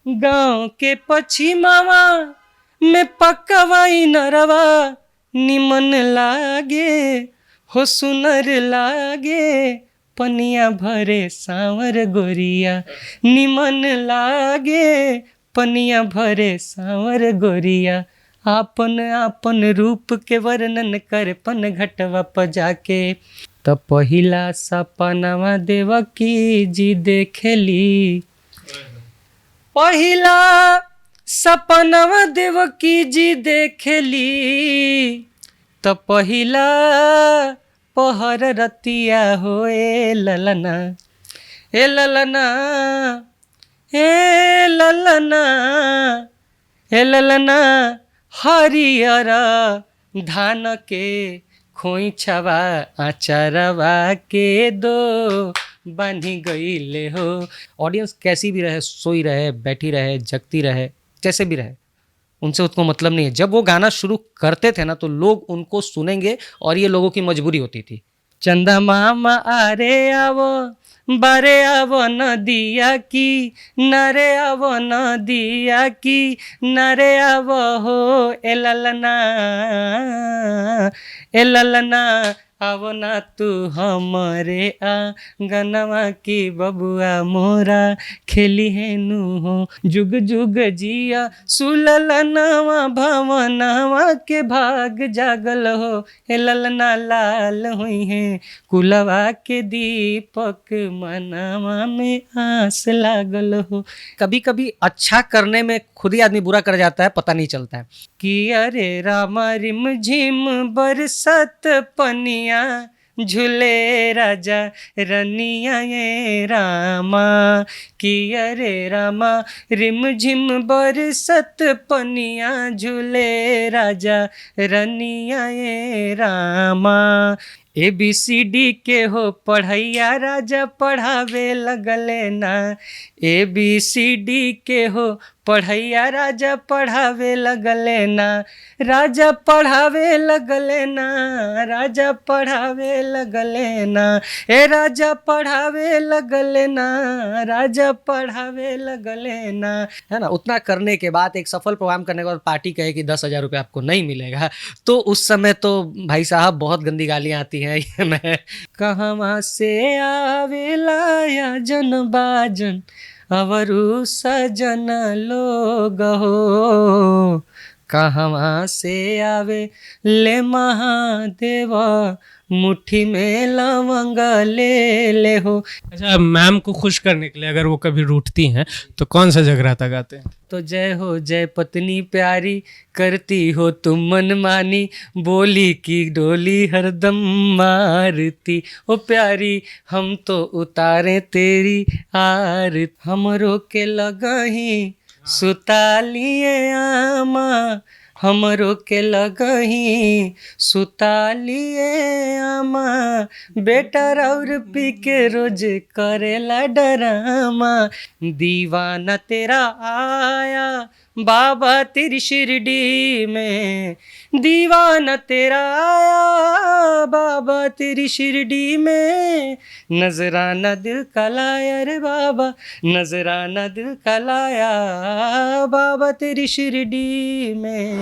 गाँव के पश्चिमावा में पकवाई नरवा निमन लागे हो सुनर लागे पनिया भरे सांवर गोरिया निमन लागे पनिया भरे सांवर गोरिया आपन आपन रूप के वर्णन कर पन घटवा पजाके त पहिला सपनावा देवकी जी देखेली पहिला सपनावा देवकी जी देखेली त पहिला पहर रतिया होए ललना ए ललना ए ललना ए ललना हरियर धान के खोइछवा आचारवा के दो बांधी गईले हो। ऑडियंस कैसी भी रहे, सोई रहे, बैठी रहे, जगती रहे, जैसे भी रहे, उनसे उसको मतलब नहीं है। जब वो गाना शुरू करते थे ना तो लोग उनको सुनेंगे और ये लोगों की मजबूरी होती थी। चंदा मामा आरे आवो बारे आवो नदिया की नारे आवो नदिया की नारे आवो हो ए ललना आवो ना तू हमरे आंगनवा की बबुआ मोरा खेली है नू हो जुग जुग जिया सुललनवा भवनवा के भाग जागल हो ए ललना लाल हुई है कुलवा के दीपक मनवा में आस लागल हो। कभी कभी अच्छा करने में खुद ही आदमी बुरा कर जाता है, पता नहीं चलता है कि अरे रामा रिम झिम बरसत पनिया झूले राजा रनिया ये रामा कि अरे रामा रिम झिम बरसत पनिया झूले राजा रनिया ये रामा ABCD के हो पढ़ैया राजा पढ़ावे लगले ना ABCD के हो पढ़ैया राजा पढ़ावे लगले ना राजा पढ़ावे लगले ना राजा पढ़ावे लगले ना ए राजा पढ़ावे लगले ना राजा पढ़ावे लगले ना, है ना। उतना करने के बाद एक सफल प्रोग्राम करने के बाद पार्टी कहे कि 10,000 रुपये आपको नहीं मिलेगा तो उस समय तो भाई साहब बहुत गंदी गालियाँ आती हैं। ये मैं कहवा से आवेला या जन बाजन अवरु सजन लोग हो कहवा से आवे ले महादेव मुट्ठी में लवंग ले हो। अच्छा, मैम को खुश करने के लिए अगर वो कभी रूठती हैं तो कौन सा जगराता गाते हैं? तो जय हो जय पत्नी प्यारी करती हो तुम मनमानी बोली की डोली हरदम मारती ओ प्यारी हम तो उतारे तेरी आर हमरो के लगही सुतालिए आमा हमरो के लगही सुतालिए आमा बेटा और पी के रोज करेला डरामा दीवाना तेरा आया बाबा तेरी शिरडी में दीवाना तेरा आया बाबा तेरी शिरडी में नजराना दिल का लाया रे बाबा नजराना दिल का लाया बाबा तेरी शिरडी में।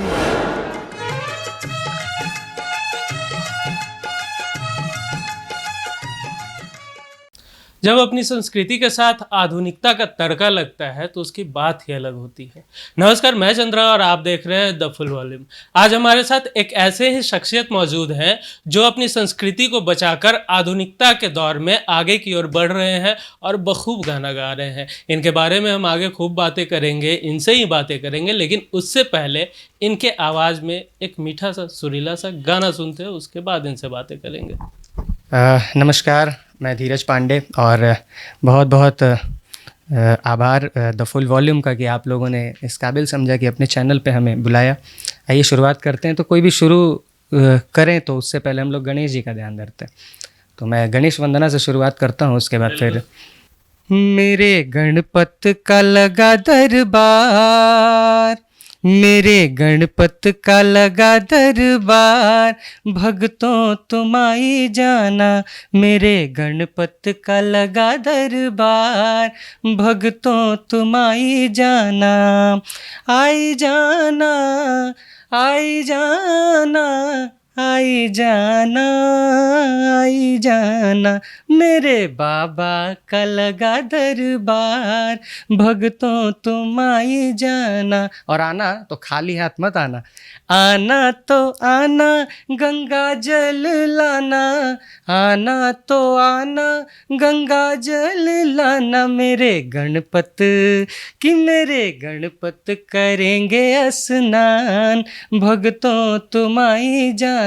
जब अपनी संस्कृति के साथ आधुनिकता का तड़का लगता है तो उसकी बात ही अलग होती है। नमस्कार, मैं चंद्रा और आप देख रहे हैं द फुल वॉल्यूम। आज हमारे साथ एक ऐसे ही शख्सियत मौजूद हैं जो अपनी संस्कृति को बचाकर आधुनिकता के दौर में आगे की ओर बढ़ रहे हैं और बखूब गाना गा रहे हैं। इनके बारे में हम आगे खूब बातें करेंगे, इनसे ही बातें करेंगे, लेकिन उससे पहले इनके आवाज़ में एक मीठा सा सुरीला सा गाना सुनते हैं, उसके बाद इनसे बातें करेंगे। नमस्कार, मैं धीरज पांडे और बहुत बहुत आभार द फुल वॉल्यूम का कि आप लोगों ने इस काबिल समझा कि अपने चैनल पे हमें बुलाया। आइए शुरुआत करते हैं। तो कोई भी शुरू करें तो उससे पहले हम लोग गणेश जी का ध्यान रखते हैं। तो मैं गणेश वंदना से शुरुआत करता हूँ, उसके बाद फिर मेरे गणपत का लगा दरबार मेरे गणपत का लगा दरबार, भक्तों तुम आई जाना। मेरे गणपत का लगा दरबार, भक्तों तुम आई जाना। आई जाना, आई जाना, आई जाना, आई जाना। मेरे बाबा का लगा दरबार, भक्तों तुम आई जाना। और आना तो खाली हाथ मत आना, आना तो आना गंगा जल लाना। आना तो आना गंगा जल लाना। मेरे गणपत कि मेरे गणपत करेंगे स्नान, भक्तों तुम आई जाना।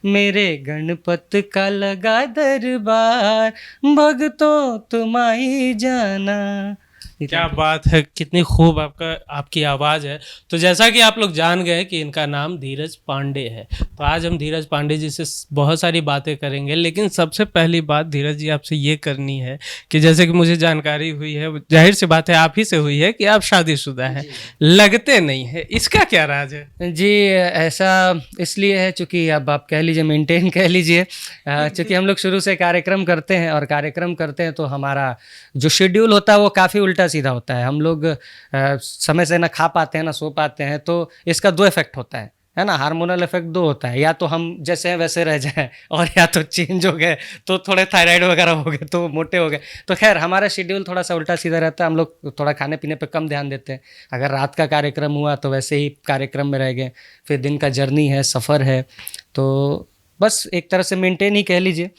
मेरे गणपत का लगा दरबार, भक्तों तुम आई जाना। क्या बात है, कितनी खूब आपकी आवाज़ है। तो जैसा कि आप लोग जान गए कि इनका नाम धीरज पांडे है, तो आज हम धीरज पांडे जी से बहुत सारी बातें करेंगे। लेकिन सबसे पहली बात धीरज जी आपसे ये करनी है कि जैसे कि मुझे जानकारी हुई है, जाहिर सी बात है आप ही से हुई है, कि आप शादीशुदा हैं, लगते नहीं है, इसका क्या राज है? जी ऐसा इसलिए है चूँकि अब आप कह लीजिए, मेंटेन कह लीजिए, चूँकि हम लोग शुरू से कार्यक्रम करते हैं, और कार्यक्रम करते हैं तो हमारा जो शेड्यूल होता है वो काफ़ी उल्टा सीधा होता है। हम लोग समय से ना खा पाते हैं ना सो पाते हैं, तो इसका दो इफेक्ट होता है ना, हार्मोनल इफेक्ट दो होता है। या तो हम जैसे हैं वैसे रह जाएं, और या तो चेंज हो गए तो थोड़े थायराइड वगैरह हो गए तो मोटे हो गए। तो खैर हमारा शेड्यूल थोड़ा सा उल्टा सीधा रहता है, हम लोग थोड़ा खाने पीने पे कम ध्यान देते हैं। अगर रात का कार्यक्रम हुआ तो वैसे ही कार्यक्रम में रह गए, फिर दिन का जर्नी है, सफ़र है, तो बस एक तरह से मेंटेन ही कह लीजिए।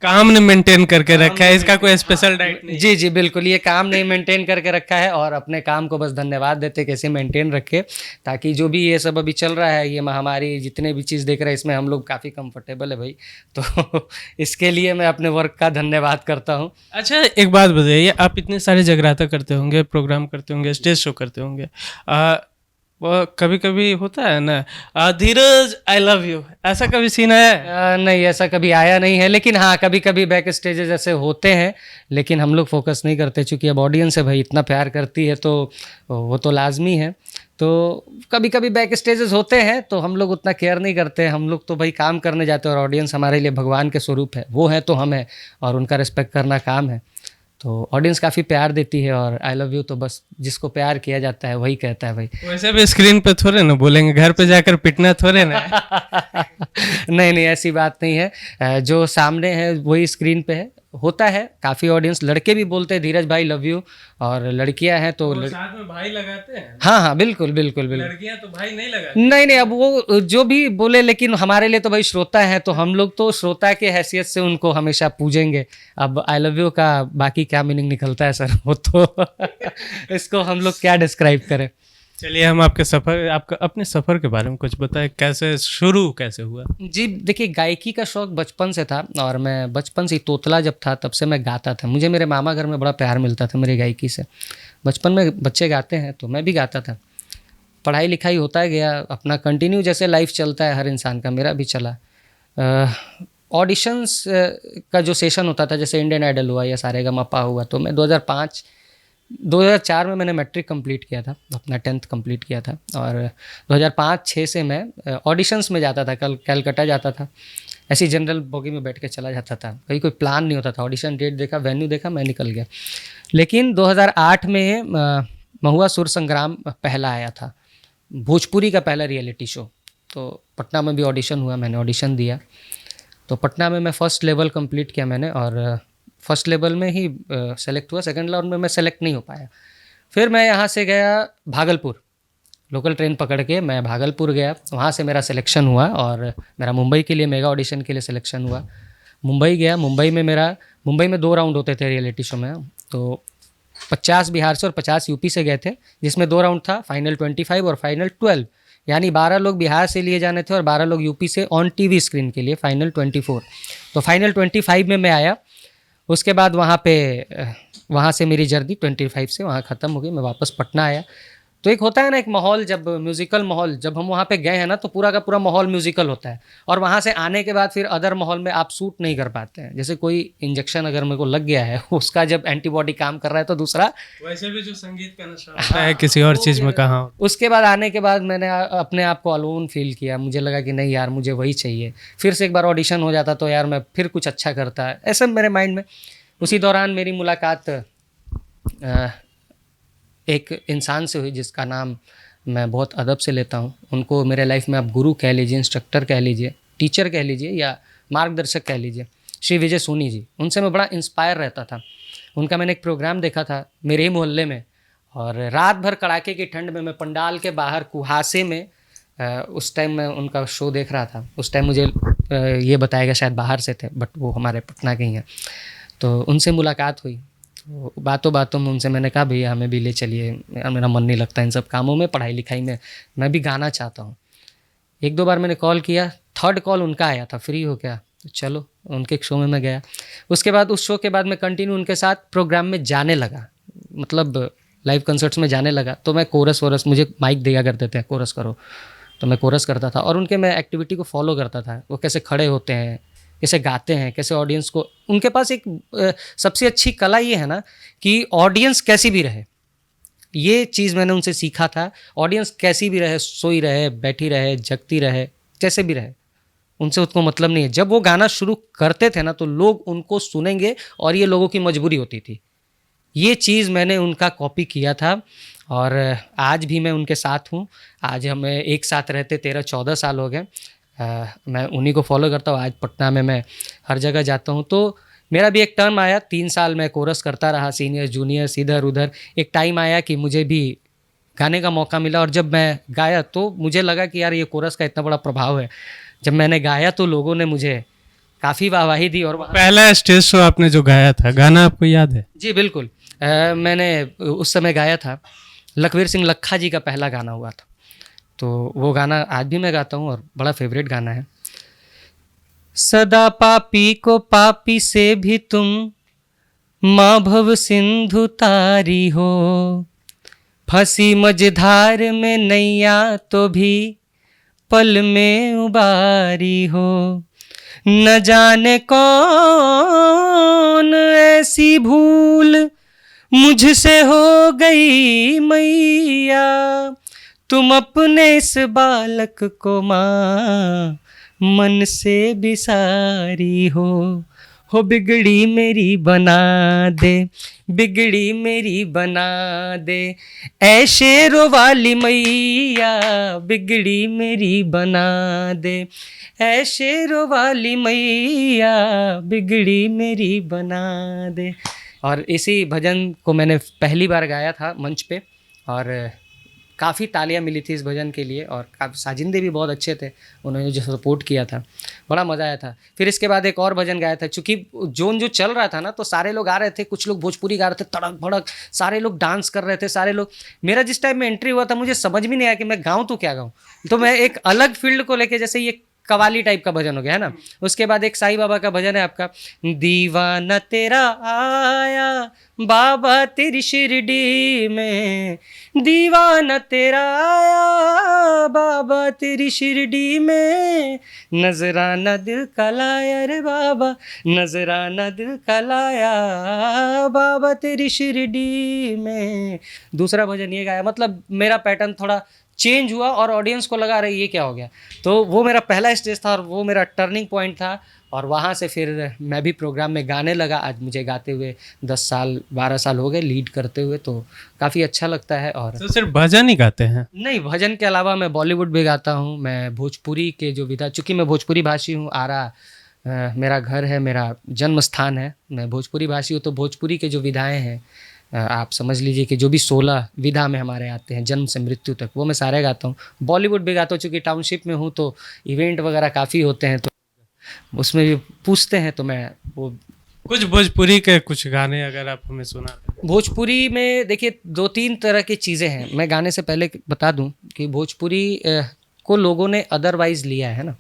काम ने मेंटेन करके रखा है, इसका कोई स्पेशल डाइट नहीं। जी जी बिल्कुल, ये काम नहीं मेंटेन करके रखा है, और अपने काम को बस धन्यवाद देते कैसे मेंटेन रखे, ताकि जो भी ये सब अभी चल रहा है, ये महामारी जितने भी चीज़ देख रहे हैं, इसमें हम लोग काफ़ी कंफर्टेबल है भाई। तो इसके लिए मैं अपने वर्क का धन्यवाद करता हूँ। अच्छा, एक बात बताइए, आप इतने सारे जगराता करते होंगे, प्रोग्राम करते होंगे, स्टेज शो करते होंगे, वो कभी कभी होता है ना, धीरज आई लव यू, ऐसा कभी सीन है? नहीं, ऐसा कभी आया नहीं है, लेकिन हाँ कभी कभी बैक स्टेजेस ऐसे होते हैं, लेकिन हम लोग फोकस नहीं करते, चूँकि अब ऑडियंस है भाई इतना प्यार करती है, तो वो तो लाजमी है। तो कभी कभी बैक स्टेजेस होते हैं तो हम लोग उतना केयर नहीं करते, हम लोग तो भाई काम करने जाते हैं, और ऑडियंस हमारे लिए भगवान के स्वरूप है, वो है तो हम हैं, और उनका रिस्पेक्ट करना काम है। तो ऑडियंस काफ़ी प्यार देती है, और आई लव यू तो बस जिसको प्यार किया जाता है वही कहता है भाई। वैसे भी स्क्रीन पे थोड़े ना बोलेंगे, घर पे जाकर पिटना थोड़े ना नहीं नहीं, ऐसी बात नहीं है, जो सामने है वही स्क्रीन पे है। होता है काफ़ी ऑडियंस, लड़के भी बोलते हैं धीरज भाई लव यू, और लड़कियां हैं तो साथ में भाई लगाते हैं। हाँ हाँ बिल्कुल बिल्कुल बिल्कुल। लड़कियां तो भाई नहीं लगाती। नहीं नहीं, अब वो जो भी बोले, लेकिन हमारे लिए तो भाई श्रोता है, तो हम लोग तो श्रोता के हैसियत से उनको हमेशा पूजेंगे। अब आई लव यू का बाकी क्या मीनिंग निकलता है सर, वो तो इसको हम लोग क्या डिस्क्राइब करें। चलिए, हम आपका अपने सफ़र के बारे में कुछ बताएं, कैसे शुरू कैसे हुआ? जी देखिए, गायकी का शौक़ बचपन से था, और मैं बचपन से तोतला जब था तब से मैं गाता था। मुझे मेरे मामा घर में बड़ा प्यार मिलता था मेरी गायकी से। बचपन में बच्चे गाते हैं तो मैं भी गाता था। पढ़ाई लिखाई होता गया अपना कंटिन्यू, जैसे लाइफ चलता है हर इंसान का, मेरा भी चला। ऑडिशंस का जो सेशन होता था, जैसे इंडियन आइडल हुआ या सारेगामापा हुआ, तो मैं 2004 में मैंने मैट्रिक कंप्लीट किया था, अपना 10th कंप्लीट किया था, और 2005-06 से मैं ऑडिशंस में जाता था, कलकत्ता जाता था, ऐसी जनरल बोगी में बैठ के चला जाता था, कहीं कोई प्लान नहीं होता था। ऑडिशन डेट देखा, वेन्यू देखा, मैं निकल गया। लेकिन 2008 में महुआ सुर संग्राम पहला आया था, भोजपुरी का पहला रियलिटी शो, तो पटना में भी ऑडिशन हुआ, मैंने ऑडिशन दिया, तो पटना में मैं फ़र्स्ट लेवल कंप्लीट किया मैंने, और फर्स्ट लेवल में ही सेलेक्ट हुआ, सेकंड लेवल में मैं सेलेक्ट नहीं हो पाया। फिर मैं यहाँ से गया भागलपुर, लोकल ट्रेन पकड़ के मैं भागलपुर गया, वहाँ से मेरा सिलेक्शन हुआ, और मेरा मुंबई के लिए मेगा ऑडिशन के लिए सिलेक्शन हुआ। मुंबई गया, मुंबई में 2 राउंड होते थे रियलिटी शो में, तो 50 बिहार से और 50 यूपी से गए थे, जिसमें 2 राउंड था, फाइनल 25 और फाइनल 12, यानी 12 लोग बिहार से लिए जाने थे और 12 लोग यूपी से ऑन टीवी स्क्रीन के लिए, फाइनल 24। तो फाइनल 25 में मैं आया। उसके बाद वहाँ से मेरी जर्नी 25 से वहाँ ख़त्म हो गई, मैं वापस पटना आया। तो एक होता है ना एक माहौल, जब म्यूज़िकल माहौल, जब हम वहाँ पे गए हैं ना तो पूरा का पूरा माहौल म्यूज़िकल होता है, और वहाँ से आने के बाद फिर अदर माहौल में आप सूट नहीं कर पाते हैं। जैसे कोई इंजेक्शन अगर मेरे को लग गया है, उसका जब एंटीबॉडी काम कर रहा है तो दूसरा, वैसे भी जो संगीत का नशा होता है किसी और चीज में कहाँ होता उसके बाद आने के बाद मैंने अपने आप को अलोन फील किया। मुझे लगा कि नहीं यार, मुझे वही चाहिए। फिर से एक बार ऑडिशन हो जाता तो यार मैं फिर कुछ अच्छा करता है, ऐसा मेरे माइंड में। उसी दौरान मेरी मुलाकात एक इंसान से हुई जिसका नाम मैं बहुत अदब से लेता हूँ। उनको मेरे लाइफ में आप गुरु कह लीजिए, इंस्ट्रक्टर कह लीजिए, टीचर कह लीजिए, या मार्गदर्शक कह लीजिए, श्री विजय सोनी जी। उनसे मैं बड़ा इंस्पायर रहता था। उनका मैंने एक प्रोग्राम देखा था मेरे ही मोहल्ले में, और रात भर कड़ाके की ठंड में मैं पंडाल के बाहर कुहासे में, उस टाइम मैं उनका शो देख रहा था। उस टाइम मुझे ये बताया गया शायद बाहर से थे, बट वो हमारे पटना के ही हैं। तो उनसे मुलाकात हुई, तो बातों बातों में उनसे मैंने कहा भैया हमें भी ले चलिए, यार मेरा मन नहीं लगता इन सब कामों में, पढ़ाई लिखाई में, मैं भी गाना चाहता हूँ। एक दो बार मैंने कॉल किया, थर्ड कॉल उनका आया था, फ्री हो क्या, तो चलो उनके शो में मैं गया। उसके बाद उस शो के बाद मैं कंटिन्यू उनके साथ प्रोग्राम में जाने लगा, मतलब लाइव कंसर्ट्स में जाने लगा। तो मैं कोरस वोरस, मुझे माइक दिया करते थे कोरस करो, तो मैं कोरस करता था, और उनके मैं एक्टिविटी को फॉलो करता था। वो कैसे खड़े होते हैं, कैसे गाते हैं, कैसे ऑडियंस को, उनके पास एक सबसे अच्छी कला ये है ना कि ऑडियंस कैसी भी रहे, ये चीज़ मैंने उनसे सीखा था। ऑडियंस कैसी भी रहे, सोई रहे, बैठी रहे, जगती रहे, जैसे भी रहे, उनसे उसको मतलब नहीं है। जब वो गाना शुरू करते थे ना तो लोग उनको सुनेंगे, और ये लोगों की मजबूरी होती थी। ये चीज़ मैंने उनका कॉपी किया था, और आज भी मैं उनके साथ हूँ। आज हमें एक साथ रहते 13-14 साल हो गए। मैं उन्हीं को फॉलो करता हूँ। आज पटना में मैं हर जगह जाता हूँ। तो मेरा भी एक टर्म आया, 3 साल मैं कोरस करता रहा, सीनियर जूनियर्स इधर उधर। एक टाइम आया कि मुझे भी गाने का मौका मिला, और जब मैं गाया तो मुझे लगा कि यार ये कोरस का इतना बड़ा प्रभाव है। जब मैंने गाया तो लोगों ने मुझे काफ़ी वाहवाही दी। और पहला स्टेज शो आपने जो गाया था, गाना आपको याद है? जी बिल्कुल, मैंने उस समय गाया था, लखवीर सिंह लखा जी का पहला गाना हुआ था। तो वो गाना आज भी मैं गाता हूँ, और बड़ा फेवरेट गाना है। सदा पापी को पापी से भी तुम माँ भव सिंधु तारी हो, फंसी मझधार में नैया तो भी पल में उबारी हो। न जाने कौन ऐसी भूल मुझसे हो गई मैया, तुम अपने इस बालक को माँ मन से बिसारी हो बिगड़ी मेरी बना दे, बिगड़ी मेरी बना दे, ऐ शेरों वाली मैया, बिगड़ी मेरी बना दे, ऐ शेरों वाली मैया, बिगड़ी मेरी बना दे। और इसी भजन को मैंने पहली बार गाया था मंच पे, और काफ़ी तालियां मिली थी इस भजन के लिए, और साजिंदे भी बहुत अच्छे थे, उन्होंने जो सपोर्ट किया था, बड़ा मज़ा आया था। फिर इसके बाद एक और भजन गाया था, चूँकि जोन जो चल रहा था ना तो सारे लोग आ रहे थे, कुछ लोग भोजपुरी गा रहे थे तड़क भड़क, सारे लोग डांस कर रहे थे, सारे लोग। मेरा जिस टाइम में एंट्री हुआ था मुझे समझ भी नहीं आया कि मैं गाऊँ तो क्या गाऊँ। तो मैं एक अलग फील्ड को लेके, जैसे ये कवाली टाइप का भजन हो गया है ना। उसके बाद एक साईं बाबा का भजन है आपका, दीवाना तेरा आया बाबा तेरी शिरडी में, दीवाना तेरा आया बाबा तेरी शिरडी में, नजराना दिल का लाया रे बाबा, नजराना दिल का लाया बाबा तेरी शिरडी में। दूसरा भजन ये गाया, मतलब मेरा पैटर्न थोड़ा चेंज हुआ, और ऑडियंस को लगा रही ये क्या हो गया। तो वो मेरा पहला स्टेज था, और वो मेरा टर्निंग पॉइंट था, और वहाँ से फिर मैं भी प्रोग्राम में गाने लगा। आज मुझे गाते हुए 10 साल 12 साल हो गए, लीड करते हुए, तो काफ़ी अच्छा लगता है। और तो सिर्फ भजन ही गाते हैं? नहीं, भजन के अलावा मैं बॉलीवुड भी गाता हूँ। मैं भोजपुरी के जो विधा, चूँकि मैं भोजपुरी भाषी हूँ, आरा मेरा घर है, मेरा जन्म स्थान है, मैं भोजपुरी भाषी हूँ। तो भोजपुरी के जो विधाएँ हैं, आप समझ लीजिए कि जो भी 16 विधा में हमारे आते हैं जन्म से मृत्यु तक, वो मैं सारे गाता हूँ। बॉलीवुड भी गाता हूँ, चूँकि टाउनशिप में हूँ तो इवेंट वगैरह काफ़ी होते हैं, तो उसमें भी पूछते हैं, तो मैं वो कुछ भोजपुरी के कुछ गाने अगर आप हमें सुना दें। भोजपुरी में देखिए 2-3 तरह की चीज़ें हैं। मैं गाने से पहले बता दूं कि भोजपुरी को लोगों ने अदरवाइज़ लिया है ना।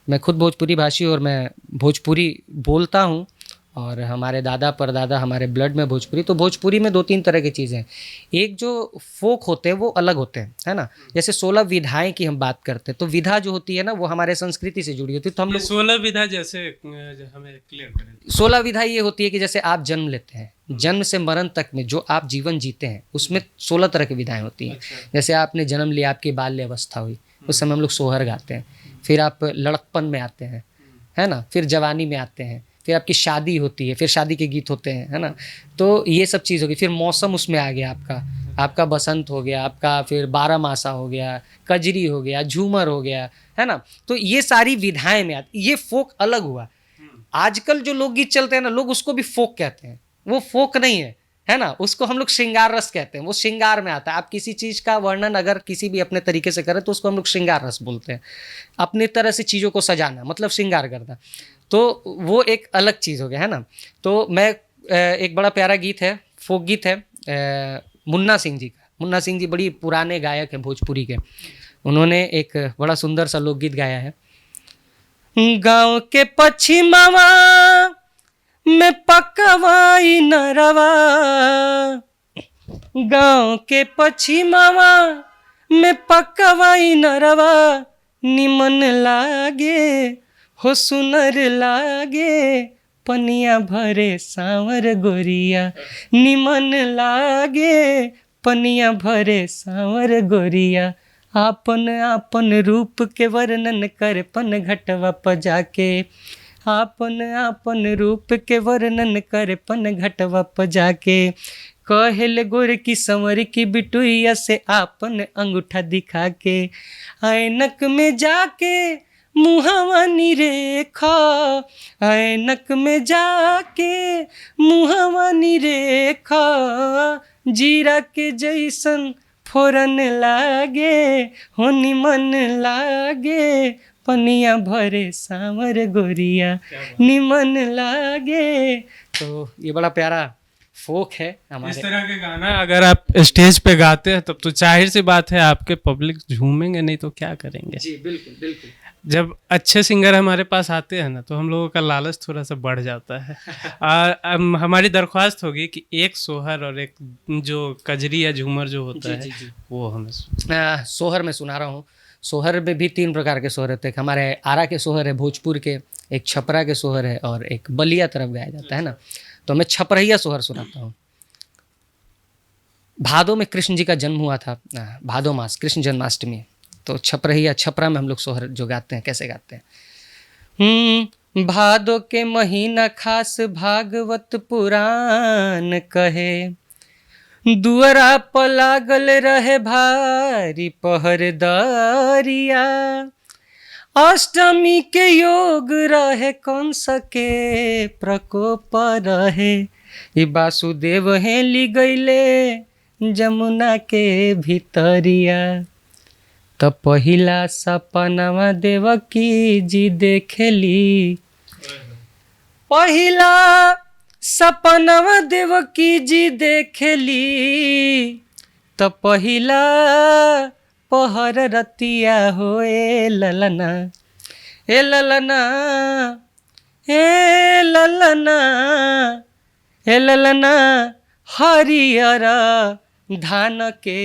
मैं खुद भोजपुरी भाषी, और मैं भोजपुरी बोलता हूँ, और हमारे दादा परदादा हमारे ब्लड में भोजपुरी, तो भोजपुरी में 2-3 तरह की चीज़ें हैं। एक जो फोक होते हैं वो अलग होते हैं, है ना। जैसे 16 विधाएं की हम बात करते हैं, तो विधा जो होती है ना वो हमारे संस्कृति से जुड़ी होती है। तो हम ये लोग 16 विधा जैसे हमें क्लियर करें। 16 विधा ये होती है कि जैसे आप जन्म लेते हैं, जन्म से मरण तक में जो आप जीवन जीते हैं उसमें 16 तरह की विधाएं होती हैं। अच्छा। जैसे आपने जन्म लिया, आपकी बाल्य अवस्था हुई, उस समय हम लोग सोहर गाते हैं। फिर आप लड़कपन में आते हैं, है ना, फिर जवानी में आते हैं, फिर आपकी शादी होती है, फिर शादी के गीत होते हैं, है ना। तो ये सब चीज़ होगी। फिर मौसम उसमें आ गया, आपका बसंत हो गया, आपका फिर 12 मासा हो गया, कजरी हो गया, झूमर हो गया, है ना। तो ये सारी विधाएं में आती। ये फोक अलग हुआ। आजकल जो लोकगीत चलते हैं ना, लोग उसको भी फोक कहते हैं। वो फोक नहीं है ना, उसको हम लोग श्रृंगार रस कहते हैं। वो श्रृंगार में आता है। आप किसी चीज़ का वर्णन अगर किसी भी अपने तरीके से करें तो उसको हम लोग श्रृंगार रस बोलते हैं। अपनी तरह से चीज़ों को सजाना मतलब श्रृंगार करना, तो वो एक अलग चीज़ हो गया, है ना। तो मैं एक बड़ा प्यारा गीत है, फोक गीत है मुन्ना सिंह जी का। मुन्ना सिंह जी बड़ी पुराने गायक हैं भोजपुरी के। उन्होंने एक बड़ा सुंदर सा लोकगीत गाया है। गाँव के पश्चिमवा में पकवाई नरवा, गाँव के पश्चिमवा में पकवाई नरवा, निमन लागे हो सुनर लागे, पनिया भरे सांवर गोरिया, निमन लागे पनिया भरे सांवर गोरिया, आपन आपन रूप के वर्णन कर पन घटवा पजाके, आपन आपन रूप के वर्णन कर पन घटवा पजाके, कहल गोर की संवर की बिटुइया से आपन अंगूठा दिखा के, ऐनक में जाके मुहवा निरेखा, ऐनक में जाके मुहवा निरेखा, जीरा के जैसन फोरन लागे हो निमन लागे, पनिया भरे सांवर गोरिया, निमन लागे। तो ये बड़ा प्यारा फोक है हमारे। इस तरह के गाना अगर आप स्टेज पे गाते हैं तब तो जाहिर सी बात है आपके पब्लिक झूमेंगे, नहीं तो क्या करेंगे। जी बिल्कुल बिल्कुल। जब अच्छे सिंगर हमारे पास आते हैं ना तो हम लोगों का लालच थोड़ा सा बढ़ जाता है। हमारी दरख्वास्त होगी कि एक सोहर और एक जो कजरी या झूमर जो होता है जी। वो हमें सोहर में सुना रहा हूँ। सोहर में भी 3 प्रकार के सोहर होते हैं। हमारे आरा के सोहर है, भोजपुर के, एक छपरा के सोहर है और एक बलिया तरफ गाया जाता है ना। तो मैं छपरहिया सोहर सुनाता हूँ। भादो में कृष्ण जी का जन्म हुआ था, भादो मास कृष्ण जन्माष्टमी। तो छपरहिया छपरा में हम लोग सोहर जो गाते हैं कैसे गाते हैं। भादो के महीना खास भागवत पुराण कहे, दुअरा पर लागल रहे भारी पहरेदारिया, अष्टमी के योग रहे कंस के प्रकोप रहे, ई वासुदेव हेली गईले जमुना के भीतरिया, त पहिला सपनावा देवकी जी देखेली, पहिला सपनावा देवकी जी देखेली, त पहिला पहर रतिया हो ए ललना, ए ललना, ए ललना, ए ललना, हरियर धान के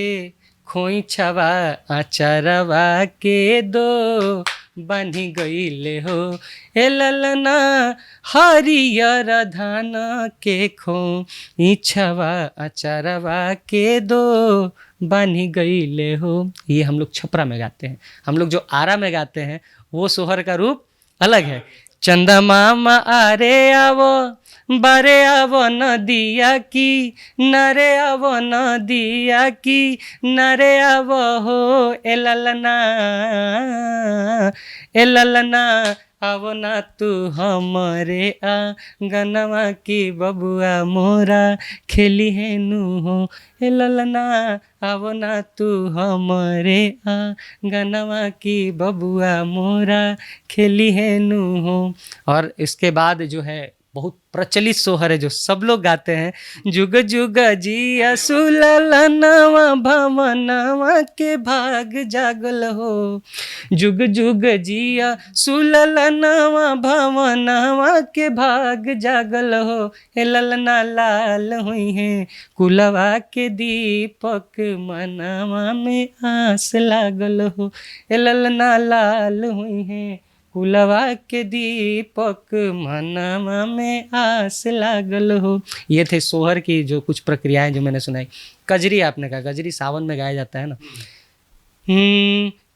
खोइछवा आचारवा के दो बानी गईले हो, ए ललना, हरियर धान के खोइछवा आचारवा के दो बानी गईले हो। ये हम लोग छपरा में गाते हैं। हम लोग जो आरा में गाते हैं वो सोहर का रूप अलग है। चंदा मामा आरे आवो बारे आवो नदिया की, नरे आवो नदिया की, नरे आवो हो ए ललना, ए ललना, आवो ना तू हमरे आंगनवा की बबुआ मोरा खेली है नू हो, ए ललना, आवो ना तू हमरे आंगनवा की बबुआ मोरा खेली है नू हो। और इसके बाद जो है बहुत प्रचलित सोहर है जो सब लोग गाते हैं। जुग जुग जिया सुललनवा भवनवा के भाग जागल हो, जुग जुग जिया सुललनवा भवनवा के भाग जागल हो। हे ललना लाल हुई हैं कुलवा के दीपक मनवा में आस लागल हो। हे ललना लाल हुई हैं कुलवा के दीपक मनवा में आस लागल हो। ये थे सोहर की जो कुछ प्रक्रियाएं जो मैंने सुनाई। कजरी आपने कहा, कजरी सावन में गाया जाता है ना।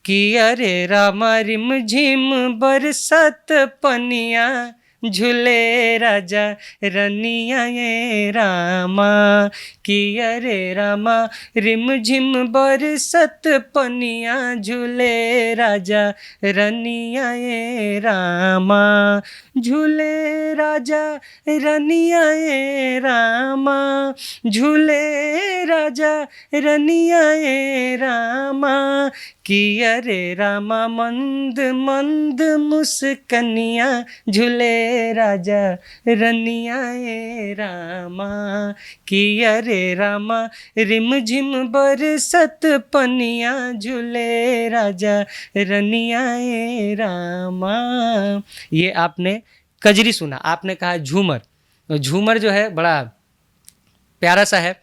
कि अरे रामा रिम झिम बरसत पनिया झूले राजा रनिया ये रामा। कि अरे रामा रिम झिम बरसत पनिया झूले राजा रनिया ये रामा। झूले राजा रनिया ये रामा, झूले राजा रनिया ये रामा। कि अरे रामा मंद मंद मुस्कनिया झूले राजा रनिया ए रामा। कि अरे रामा रिम झिम बरसत पनिया झूले राजा रनिया ए रामा। ये आपने कजरी सुना। आपने कहा झूमर, तो झूमर जो है बड़ा प्यारा सा है।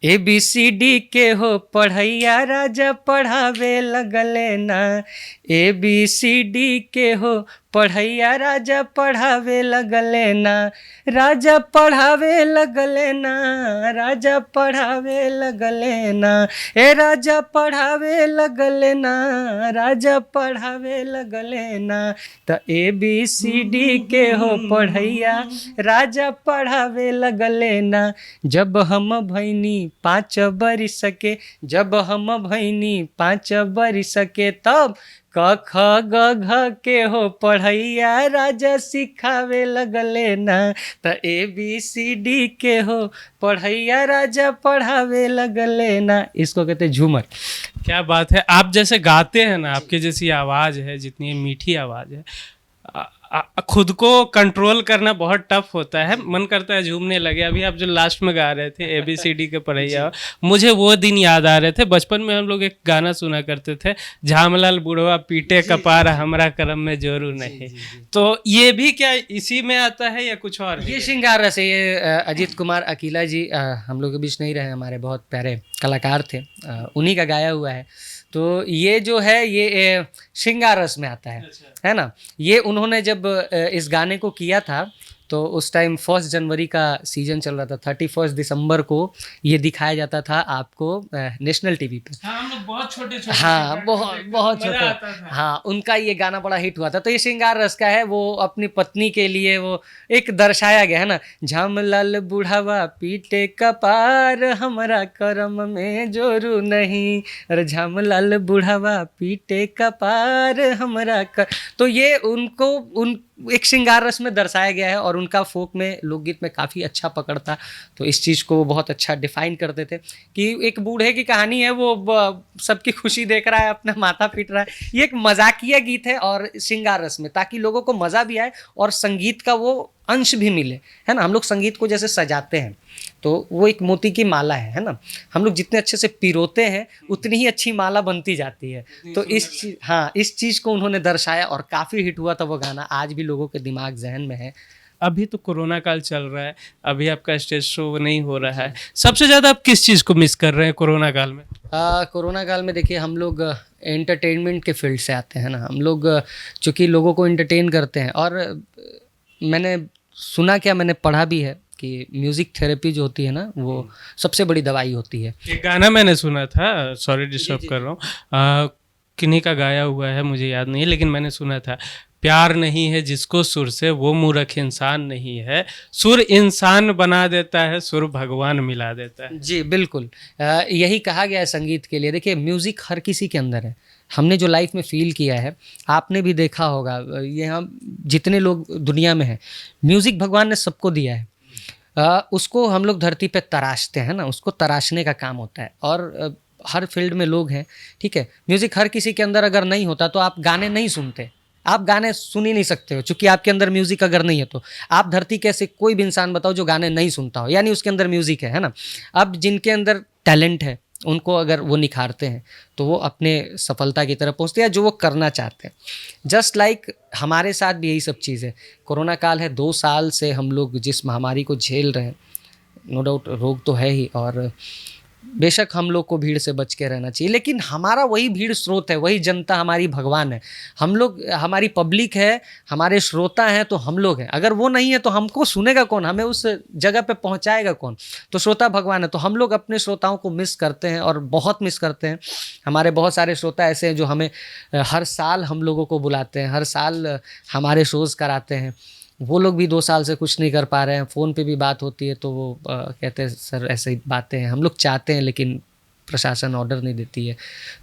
ABCD के हो पढ़ैया राजा पढ़ावे लगले ना, ABCD के हो पढ़ैया राजा पढ़ावे लगले ना, राजा पढ़ावे लगले ना, राजा पढ़ावे लगले ना, ए राजा पढ़ावे लगले ना, राजा पढ़ावे लगले ना। तो ABCD के हो पढ़ैया राजा पढ़ावे लगले ना। जब हम भैनी 5 बरिस के, जब हम भैनी 5 बरिस के, तब क ख ग घ के हो पढ़ैया राजा सिखावे लगले ना। त ABCD के हो पढ़ैया राजा पढ़ावे लगले ना। इसको कहते हैं झूमर। क्या बात है। आप जैसे गाते हैं ना, आपकी जैसी आवाज़ है, जितनी मीठी आवाज़ है, खुद को कंट्रोल करना बहुत टफ होता है। मन करता है झूमने लगे। अभी आप जो लास्ट में गा रहे थे ABCD के पढ़ैया, मुझे वो दिन याद आ रहे थे। बचपन में हम लोग एक गाना सुना करते थे, झामलाल बुढ़वा पीटे कपार हमरा करम में जोरू नहीं। तो ये भी क्या इसी में आता है या कुछ और? ये श्रृंगार रस है। ये अजीत कुमार अकीला जी हम लोग के बीच नहीं रहे, हमारे बहुत प्यारे कलाकार थे, उन्हीं का गाया हुआ है। तो ये जो है ये श्रृंगार रस में आता है ना। ये उन्होंने जब इस गाने को किया था तो उस टाइम 1 जनवरी का सीजन चल रहा था। 31 दिसंबर को ये दिखाया जाता था आपको नेशनल टीवी पे। हाँ, हम लोग बहुत छोटे-छोटे, हाँ बहुत छोटे। हाँ, उनका ये गाना बड़ा हिट हुआ था। तो ये श्रृंगार रस का है। वो अपनी पत्नी के लिए वो एक दर्शाया गया है ना। झामलाल बुढ़ावा पीटे कपार हमरा करम में जोरू नहीं, अरे झामलाल बुढ़ावा पीटे कपार हमरा कर। तो ये उनको एक श्रृंगार रस में दर्शाया गया है और उनका फोक में लोकगीत में काफ़ी अच्छा पकड़ था। तो इस चीज़ को वो बहुत अच्छा डिफाइन करते थे कि एक बूढ़े की कहानी है, वो सबकी खुशी देख रहा है, अपना माथा पीट रहा है। ये एक मजाकिया गीत है और श्रृंगार रस में, ताकि लोगों को मज़ा भी आए और संगीत का वो अंश भी मिले, है ना। हम लोग संगीत को जैसे सजाते हैं तो वो एक मोती की माला है ना। हम लोग जितने अच्छे से पिरोते हैं उतनी ही अच्छी माला बनती जाती है। तो इस चीज़ को उन्होंने दर्शाया और काफ़ी हिट हुआ था वो गाना। आज भी लोगों के दिमाग जहन में है। अभी तो कोरोना काल चल रहा है, अभी आपका स्टेज शो नहीं हो रहा है। सबसे ज़्यादा आप किस चीज़ को मिस कर रहे हैं कोरोना काल में? कोरोना काल में देखिए, हम लोग एंटरटेनमेंट के फील्ड से आते हैं ना। हम लोग चूँकि लोगों को एंटरटेन करते हैं, और मैंने सुना, क्या मैंने पढ़ा भी है कि म्यूज़िक थेरेपी जो होती है ना, वो सबसे बड़ी दवाई होती है। एक गाना मैंने सुना था, सॉरी डिस्टर्ब कर रहा हूँ, किन्हीं का गाया हुआ है मुझे याद नहीं है, लेकिन मैंने सुना था, प्यार नहीं है जिसको सुर से वो मूर्ख इंसान नहीं है, सुर इंसान बना देता है, सुर भगवान मिला देता है। जी बिल्कुल, यही कहा गया है संगीत के लिए। देखिए, म्यूज़िक हर किसी के अंदर है। हमने जो लाइफ में फ़ील किया है, आपने भी देखा होगा, यहाँ जितने लोग दुनिया में हैं, म्यूज़िक भगवान ने सबको दिया है। उसको हम लोग धरती पे तराशते हैं ना, उसको तराशने का काम होता है। और हर फील्ड में लोग हैं, ठीक है। म्यूज़िक हर किसी के अंदर अगर नहीं होता तो आप गाने नहीं सुनते, आप गाने सुन ही नहीं सकते हो, चूंकि आपके अंदर म्यूजिक अगर नहीं है तो। आप धरती के ऐसे कोई भी इंसान बताओ जो गाने नहीं सुनता हो, यानी उसके अंदर म्यूजिक है ना। अब जिनके अंदर टैलेंट है उनको अगर वो निखारते हैं तो वो अपने सफलता की तरफ पहुंचते हैं, जो वो करना चाहते हैं। जस्ट लाइक हमारे साथ भी यही सब चीज़ है। कोरोना काल है, 2 साल से हम लोग जिस महामारी को झेल रहे हैं, नो डाउट रोग तो है ही, और बेशक हम लोग को भीड़ से बच के रहना चाहिए, लेकिन हमारा वही भीड़ स्रोत है, वही जनता हमारी भगवान है। हम लोग, हमारी पब्लिक है, हमारे श्रोता हैं तो हम लोग हैं। अगर वो नहीं है तो हमको सुनेगा कौन, हमें उस जगह पे पहुंचाएगा कौन? तो श्रोता भगवान है। तो हम लोग अपने श्रोताओं को मिस करते हैं, और बहुत मिस करते हैं। हमारे बहुत सारे श्रोता ऐसे हैं जो हमें हर साल हम लोगों को बुलाते हैं, हर साल हमारे शोज़ कराते हैं। वो लोग भी 2 साल से कुछ नहीं कर पा रहे हैं। फ़ोन पे भी बात होती है तो वो कहते हैं सर ऐसे बातें हैं, हम लोग चाहते हैं लेकिन प्रशासन ऑर्डर नहीं देती है।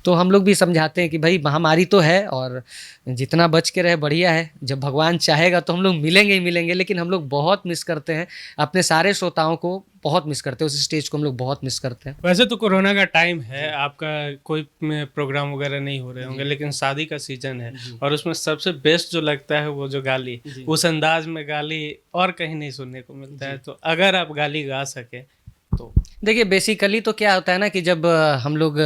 तो हम लोग भी समझाते हैं कि भाई महामारी तो है और जितना बच के रहे बढ़िया है, जब भगवान चाहेगा तो हम लोग मिलेंगे ही मिलेंगे। लेकिन हम लोग बहुत मिस करते हैं अपने सारे श्रोताओं को, बहुत मिस करते हैं, उस स्टेज को हम लोग बहुत मिस करते हैं। वैसे तो कोरोना का टाइम है, आपका कोई में प्रोग्राम वगैरह नहीं हो रहे होंगे, लेकिन शादी का सीजन है और उसमें सबसे बेस्ट जो लगता है वो जो गाली, उस अंदाज में गाली और कहीं नहीं सुनने को मिलता है। तो अगर आप गाली गा सके तो देखिए, बेसिकली तो क्या होता है ना कि जब हम लोग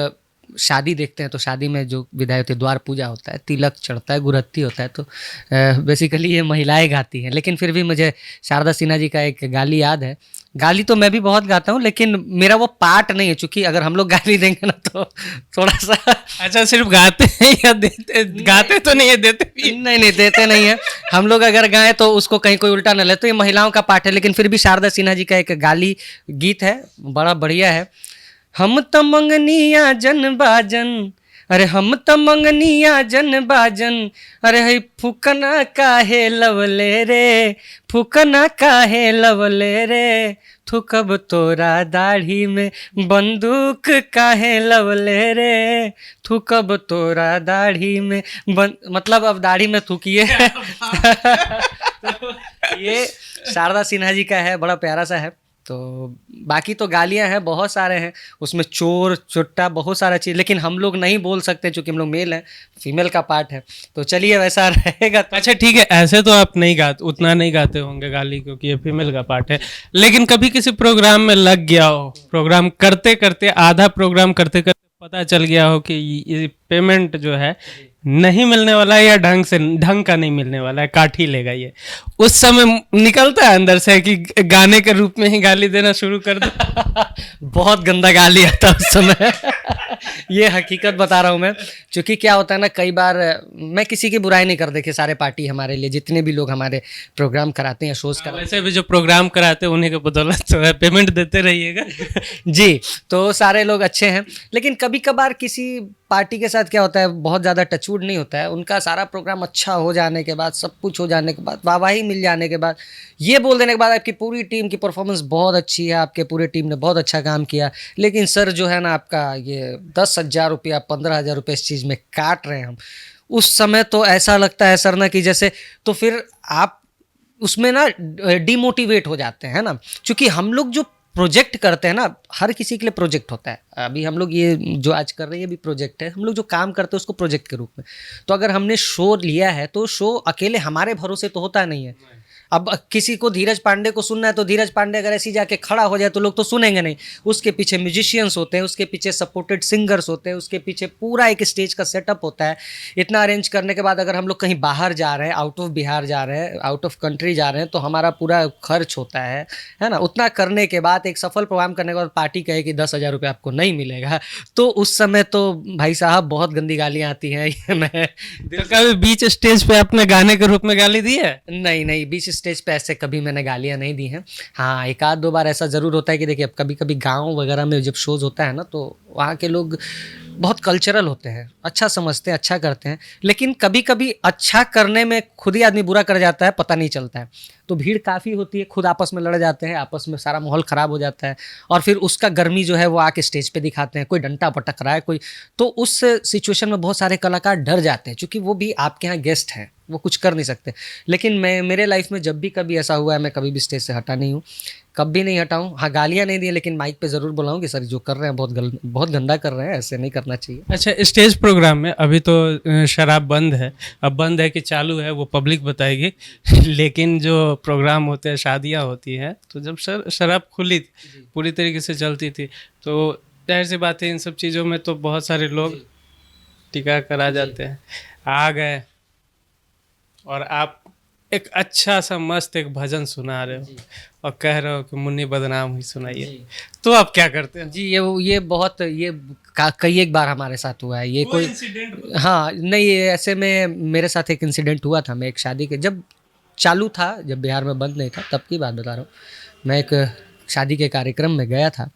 शादी देखते हैं तो शादी में जो विदाई होती है, द्वार पूजा होता है, तिलक चढ़ता है, गुरहत्ती होता है, तो बेसिकली ये महिलाएं गाती हैं। लेकिन फिर भी मुझे शारदा सिन्हा जी का एक गाली याद है। गाली तो मैं भी बहुत गाता हूँ, लेकिन मेरा वो पार्ट नहीं है, क्योंकि अगर हम लोग गाली देंगे ना तो थोड़ा सा अच्छा, सिर्फ गाते हैं या देते? गाते तो नहीं है, देते भी? नहीं देते नहीं है। हम लोग अगर गाएं तो उसको कहीं कोई उल्टा न ले, तो ये महिलाओं का पार्ट है। लेकिन फिर भी शारदा सिन्हा जी का एक गाली गीत है, बड़ा बढ़िया है। हम त मंगनिया जन बाजन, अरे हम त मंगनिया जन बाजन, अरे हई फुकना काहे लवले रे, फुकना काहे लवले रे, थुकब तोरा दाढ़ी में बंदूक काहे लवले रे, थुकब तोरा दाढ़ी में मतलब अब दाढ़ी में थूकिए। तो ये शारदा सिन्हा जी का है, बड़ा प्यारा सा है। तो बाकी तो गालियां हैं, बहुत सारे हैं उसमें, चोर चुट्टा बहुत सारा चीज़, लेकिन हम लोग नहीं बोल सकते क्योंकि हम लोग मेल हैं, फीमेल का पार्ट है। तो चलिए वैसा रहेगा। तो अच्छा ठीक है, ऐसे तो आप नहीं गाते, उतना नहीं गाते होंगे गाली, क्योंकि ये फीमेल का पार्ट है। लेकिन कभी किसी प्रोग्राम में लग गया हो, प्रोग्राम करते करते, आधा प्रोग्राम करते करते पता चल गया हो कि ये पेमेंट जो है नहीं मिलने वाला है, या ढंग का नहीं मिलने वाला है, काट ही लेगा ये, उस समय निकलता है अंदर से कि गाने के रूप में ही गाली देना शुरू कर दो? बहुत गंदा गाली आता है उस समय। ये हकीकत बता रहा हूँ मैं, क्योंकि क्या होता है ना, कई बार मैं किसी की बुराई नहीं कर, देखे सारे पार्टी हमारे लिए, जितने भी लोग हमारे प्रोग्राम कराते हैं या शोज कराते हैं, वैसे भी जो प्रोग्राम कराते हैं उन्हीं के बदौलत तो है, पेमेंट देते रहिएगा। जी, तो सारे लोग अच्छे हैं। लेकिन कभी कभार किसी पार्टी के साथ क्या होता है, बहुत ज़्यादा टचवुड नहीं होता है, उनका सारा प्रोग्राम अच्छा हो जाने के बाद, सब कुछ हो जाने के बाद, वाहवाही मिल जाने के बाद, ये बोल देने के बाद आपकी पूरी टीम की परफॉर्मेंस बहुत अच्छी है, आपके पूरे टीम ने बहुत अच्छा काम किया, लेकिन सर जो है ना आपका ये 10,000 रुपया 15,000 रुपये इस चीज़ में काट रहे हैं हम, उस समय तो ऐसा लगता है सर ना कि जैसे, तो फिर आप उसमें ना डिमोटिवेट हो जाते हैं ना, क्योंकि हम लोग जो प्रोजेक्ट करते हैं ना, हर किसी के लिए प्रोजेक्ट होता है। अभी हम लोग ये जो आज कर रहे हैं ये भी प्रोजेक्ट है, हम लोग जो काम करते हैं उसको प्रोजेक्ट के रूप में। तो अगर हमने शो लिया है तो शो अकेले हमारे भरोसे तो होता नहीं है। अब किसी को धीरज पांडे को सुनना है तो धीरज पांडे अगर ऐसी जाके खड़ा हो जाए तो लोग तो सुनेंगे नहीं, उसके पीछे म्यूजिशियंस होते हैं, उसके पीछे सपोर्टेड सिंगर्स होते हैं, उसके पीछे पूरा एक स्टेज का सेटअप होता है। इतना अरेंज करने के बाद अगर हम लोग कहीं बाहर जा रहे हैं, आउट ऑफ बिहार जा रहे हैं, आउट ऑफ कंट्री जा रहे हैं, तो हमारा पूरा खर्च होता है ना। उतना करने के बाद एक सफल प्रोग्राम करने के बाद पार्टी कहे कि 10,000 रुपये आपको नहीं मिलेगा, तो उस समय तो भाई साहब बहुत गंदी गालियाँ आती हैं। ये मैं तो कभी बीच स्टेज पे अपने गाने के रूप में गाली दी है? नहीं, बीच स्टेज पे ऐसे कभी मैंने गालियाँ नहीं दी हैं। हाँ, 1-2 बार ऐसा ज़रूर होता है कि देखिए, अब कभी कभी गाँव वगैरह में जब शोज़ होता है ना, तो वहाँ के लोग बहुत कल्चरल होते हैं, अच्छा समझते हैं, अच्छा करते हैं, लेकिन कभी कभी अच्छा करने में खुद ही आदमी बुरा कर जाता है, पता नहीं चलता है। तो भीड़ काफ़ी होती है, खुद आपस में लड़ जाते हैं, आपस में सारा माहौल ख़राब हो जाता है, और फिर उसका गर्मी जो है वो आके स्टेज पे दिखाते हैं, कोई डंटा पटक रहा है कोई, तो उस सिचुएशन में बहुत सारे कलाकार डर जाते हैं, क्योंकि वो भी आपके यहाँ गेस्ट हैं, वो कुछ कर नहीं सकते। लेकिन मेरे लाइफ में जब भी कभी ऐसा हुआ है, मैं कभी भी स्टेज से हटा नहीं हूँ। कभी नहीं हटाऊं। हाँ, गालियां नहीं दी, लेकिन माइक पे ज़रूर बुलाऊं कि सर जो कर रहे हैं बहुत गंदा कर रहे हैं, ऐसे नहीं करना चाहिए। अच्छा, स्टेज प्रोग्राम में अभी तो शराब बंद है, अब बंद है कि चालू है वो पब्लिक बताएगी लेकिन जो प्रोग्राम होते हैं, शादियां होती हैं, तो जब शराब खुली पूरी तरीके से चलती थी, तो जाहिर सी बात है इन सब चीज़ों में तो बहुत सारे लोग टिका कर आ जाते हैं। आ गए और आप एक अच्छा सा मस्त एक भजन सुना रहे हो और कह रहे हो कि मुन्नी बदनाम हुई सुनाइए, तो आप क्या करते हैं? जी, ये बहुत ये कई एक बार हमारे साथ हुआ है ये कोई इंसिडेंट? हाँ, नहीं, ये ऐसे में मेरे साथ एक इंसिडेंट हुआ था। मैं एक शादी के जब चालू था, जब बिहार में बंद नहीं था, तब की बात बता रहा हूँ। मैं एक शादी के कार्यक्रम में गया था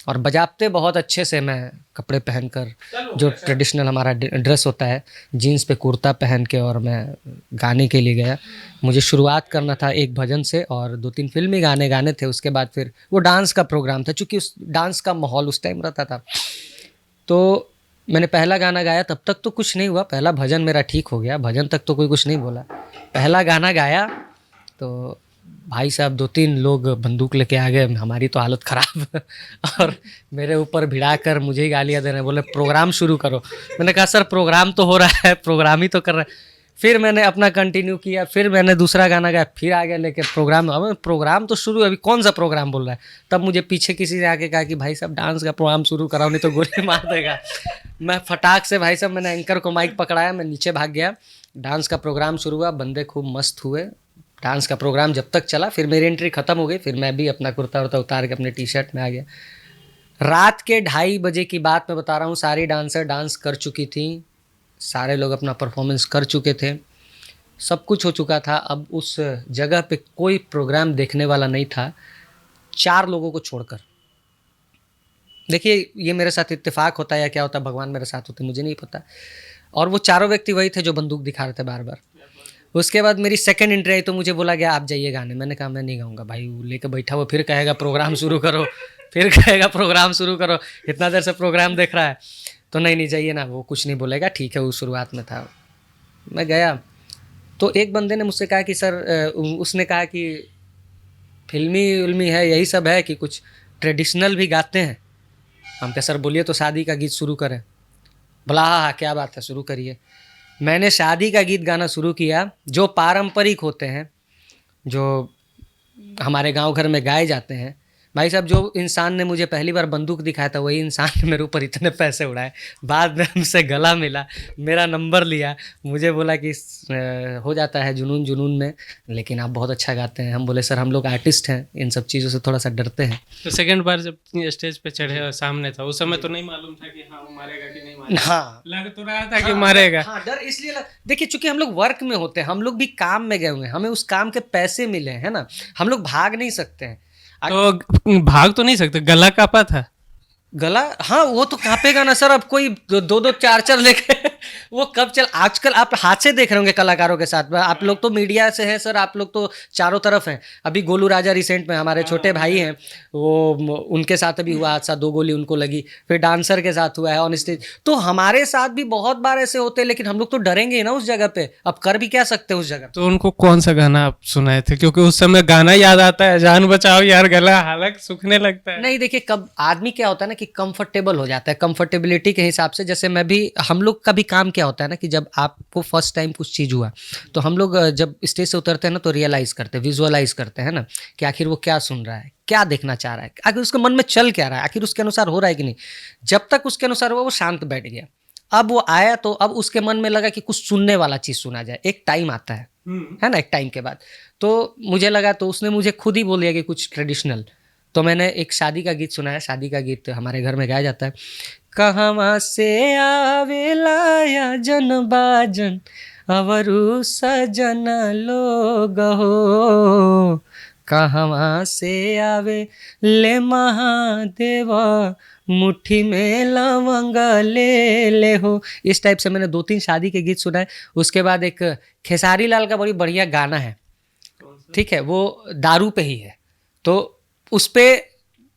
और बजाते बहुत अच्छे से, मैं कपड़े पहनकर जो ट्रेडिशनल हमारा ड्रेस होता है, जीन्स पे कुर्ता पहन के, और मैं गाने के लिए गया। मुझे शुरुआत करना था एक भजन से और 2-3 फिल्मी गाने गाने थे। उसके बाद फिर वो डांस का प्रोग्राम था, चूँकि उस डांस का माहौल उस टाइम रहता था। तो मैंने पहला गाना गाया, तब तक तो कुछ नहीं हुआ। पहला भजन मेरा ठीक हो गया, भजन तक तो कोई कुछ नहीं बोला। पहला गाना गाया तो भाई साहब 2-3 लोग बंदूक लेके आ गए, हमारी तो हालत ख़राब और मेरे ऊपर भिड़ा कर मुझे ही गालियाँ दे रहे हैं, बोले प्रोग्राम शुरू करो। मैंने कहा सर प्रोग्राम तो हो रहा है, प्रोग्राम ही तो कर रहे हैं। फिर मैंने अपना कंटिन्यू किया, फिर मैंने दूसरा गाना गाया, फिर आ गया लेके प्रोग्राम। अब प्रोग्राम तो शुरू, अभी कौन सा प्रोग्राम बोल रहा है। तब मुझे पीछे किसी ने आके कहा कि भाई साहब डांस का प्रोग्राम शुरू कराओ, नहीं तो गोली मार देगा। मैं फटाक से, भाई साहब, मैंने एंकर को माइक पकड़ाया, मैं नीचे भाग गया। डांस का प्रोग्राम शुरू हुआ, बंदे खूब मस्त हुए। डांस का प्रोग्राम जब तक चला, फिर मेरी एंट्री ख़त्म हो गई, फिर मैं भी अपना कुर्ता उर्ता उतार के अपने टी-शर्ट में आ गया। रात के 2:30 बजे की बात मैं बता रहा हूँ। सारी डांसर डांस कर चुकी थी, सारे लोग अपना परफॉर्मेंस कर चुके थे, सब कुछ हो चुका था। अब उस जगह पे कोई प्रोग्राम देखने वाला नहीं था, 4 लोगों को छोड़कर। देखिए, ये मेरे साथ इत्तेफाक होता है या क्या होता है, भगवान मेरे साथ होते मुझे नहीं पता। और वो चारों व्यक्ति वही थे जो बंदूक दिखा रहे थे बार बार। उसके बाद मेरी सेकंड एंट्री आई तो मुझे बोला गया आप जाइए गाने। मैंने कहा मैं नहीं गाऊंगा भाई, वो लेके बैठा वो फिर कहेगा प्रोग्राम शुरू करो, फिर कहेगा प्रोग्राम शुरू करो, इतना देर से प्रोग्राम देख रहा है। तो नहीं जाइए ना, वो कुछ नहीं बोलेगा, ठीक है। वो शुरुआत में था। मैं गया तो एक बंदे ने मुझसे कहा कि सर, उसने कहा कि फिल्मी उल्मी है, यही सब है कि कुछ ट्रेडिशनल भी गाते हैं। हम कहा सर बोलिए तो शादी का गीत शुरू करें। बोला हाँ, क्या बात है, शुरू करिए। मैंने शादी का गीत गाना शुरू किया, जो पारंपरिक होते हैं, जो हमारे गांव घर में गाए जाते हैं। भाई साहब, जो इंसान ने मुझे पहली बार बंदूक दिखाया था, वही इंसान ने मेरे ऊपर इतने पैसे उड़ाए। बाद में हमसे गला मिला, मेरा नंबर लिया, मुझे बोला कि हो जाता है जुनून जुनून में, लेकिन आप बहुत अच्छा गाते हैं। हम बोले सर हम लोग आर्टिस्ट हैं, इन सब चीज़ों से थोड़ा सा डरते हैं। तो सेकंड बार जब स्टेज पे चढ़े और सामने था, उस समय तो नहीं मालूम था कि हाँ वो मारेगा कि नहीं मारेगा? हाँ, लग तो रहा था कि मारेगा। हाँ, डर इसलिए देखिए, चूंकि हम लोग वर्क में होते हैं, हम लोग भी काम में गए हुए हैं, हमें उस काम के पैसे मिले हैं ना, हम लोग भाग नहीं सकते हैं। तो भाग तो नहीं सकते, गला कापा था? गला, हाँ, वो तो कांपेगा ना सर। अब कोई 2-2 4-4 लेके वो कब चल। आजकल आप हाथ से देख रहे होंगे कलाकारों के साथ। आप लोग तो मीडिया से हैं सर, आप लोग तो चारों तरफ हैं। अभी गोलू राजा रिसेंट में, हमारे छोटे भाई हैं, वो उनके साथ अभी हुआ हादसा, 2 गोली उनको लगी। फिर डांसर के साथ हुआ है ऑन स्टेज। तो हमारे साथ भी बहुत बार ऐसे होते हैं, लेकिन हम लोग तो डरेंगे ही ना उस जगह पे। अब कर भी क्या सकते हैं उस जगह। तो उनको कौन सा गाना आप सुनाए थे? क्योंकि उस समय गाना याद आता है, जान बचाओ यार, गला हालत सूखने लगता है। नहीं, देखिए, कब आदमी क्या होता है ना कि कंफर्टेबल हो जाता है, कंफर्टेबिलिटी के हिसाब से। जैसे मैं भी, हम लोग का भी काम क्या होता है ना कि जब आपको फर्स्ट टाइम कुछ चीज़ हुआ, तो हम लोग जब स्टेज से उतरते हैं ना, तो रियलाइज़ करते हैं, विजुअलाइज करते हैं ना कि आखिर वो क्या सुन रहा है, क्या देखना चाह रहा है, आखिर उसके मन में चल क्या रहा है, आखिर उसके अनुसार हो रहा है कि नहीं। जब तक उसके अनुसार हुआ, वो शांत बैठ गया। अब वो आया तो अब उसके मन में लगा कि कुछ सुनने वाला चीज़ सुना जाए। एक टाइम आता है ना, एक टाइम के बाद। तो मुझे लगा, तो उसने मुझे खुद ही बोल दिया कि कुछ ट्रेडिशनल। तो मैंने एक शादी का गीत सुनाया। शादी का गीत हमारे घर में गाया जाता है। कहवा से आवेला या जन बाजन, अवरु सजन लोग हो, कहवा से आवे ले महादेव, मुट्ठी में लवंग ले ले हो। इस टाइप से मैंने 2-3 शादी के गीत सुनाए। उसके बाद एक खेसारी लाल का बड़ी बढ़िया गाना है, ठीक है, वो दारू पे ही है, तो उस पे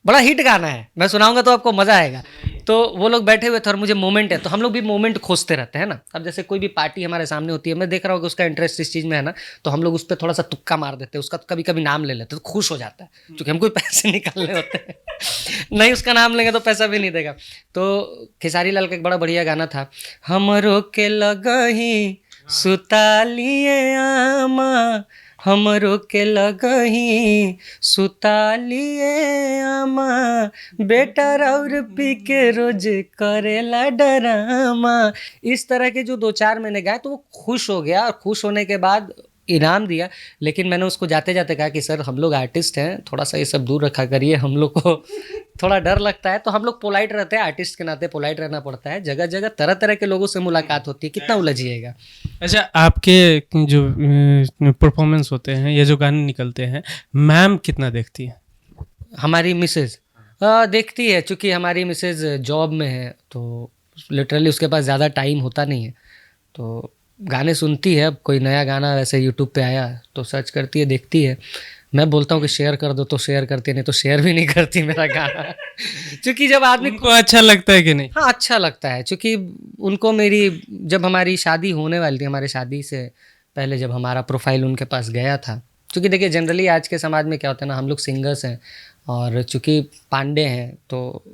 बड़ा हिट गाना है, मैं सुनाऊंगा तो आपको मज़ा आएगा। तो वो लोग बैठे हुए थे और मुझे मोमेंट है, तो हम लोग भी मोमेंट खोजते रहते हैं ना। अब जैसे कोई भी पार्टी हमारे सामने होती है, मैं देख रहा हूँ कि उसका इंटरेस्ट इस चीज़ में है ना, तो हम लोग उस पर थोड़ा सा तुक्का मार देते हैं, उसका कभी कभी नाम ले लेते हैं, तो खुश हो जाता है, क्योंकि हमको पैसे निकालने होते हैं। नहीं उसका नाम लेंगे तो पैसा भी नहीं देगा। तो खेसारी लाल का एक बड़ा बढ़िया गाना था, हमरो के लगही सुतालिए आमा, हमरो के लगही सुतालिए आमा, बेटा और पी के रोज करेला डरामा। इस तरह के जो 2-4 मैंने गाए तो वो खुश हो गया, और खुश होने के बाद इनाम दिया। लेकिन मैंने उसको जाते जाते कहा कि सर हम लोग आर्टिस्ट हैं, थोड़ा सा ये सब दूर रखा करिए, हम लोग को थोड़ा डर लगता है। तो हम लोग पोलाइट रहते हैं, आर्टिस्ट के नाते पोलाइट रहना पड़ता है। जगह जगह तरह तरह के लोगों से मुलाकात होती है, कितना उलझिएगा। अच्छा, आपके जो परफॉर्मेंस होते हैं, ये जो गाने निकलते हैं, मैम कितना देखती है? हमारी मिसेज देखती है, चूँकि हमारी मिसेज जॉब में है, तो लिटरली उसके पास ज़्यादा टाइम होता नहीं है, तो गाने सुनती है। अब कोई नया गाना वैसे यूट्यूब पे आया तो सर्च करती है, देखती है। मैं बोलता हूँ कि शेयर कर दो तो शेयर करती है, नहीं तो शेयर भी नहीं करती मेरा गाना। क्योंकि जब आदमी उनको अच्छा लगता है कि नहीं? हाँ अच्छा लगता है, क्योंकि उनको मेरी, जब हमारी शादी होने वाली थी, हमारे शादी से पहले जब हमारा प्रोफाइल उनके पास गया था, क्योंकि देखिए जनरली आज के समाज में क्या होता है ना, हम लोग सिंगर्स हैं और चूँकि पांडे हैं तो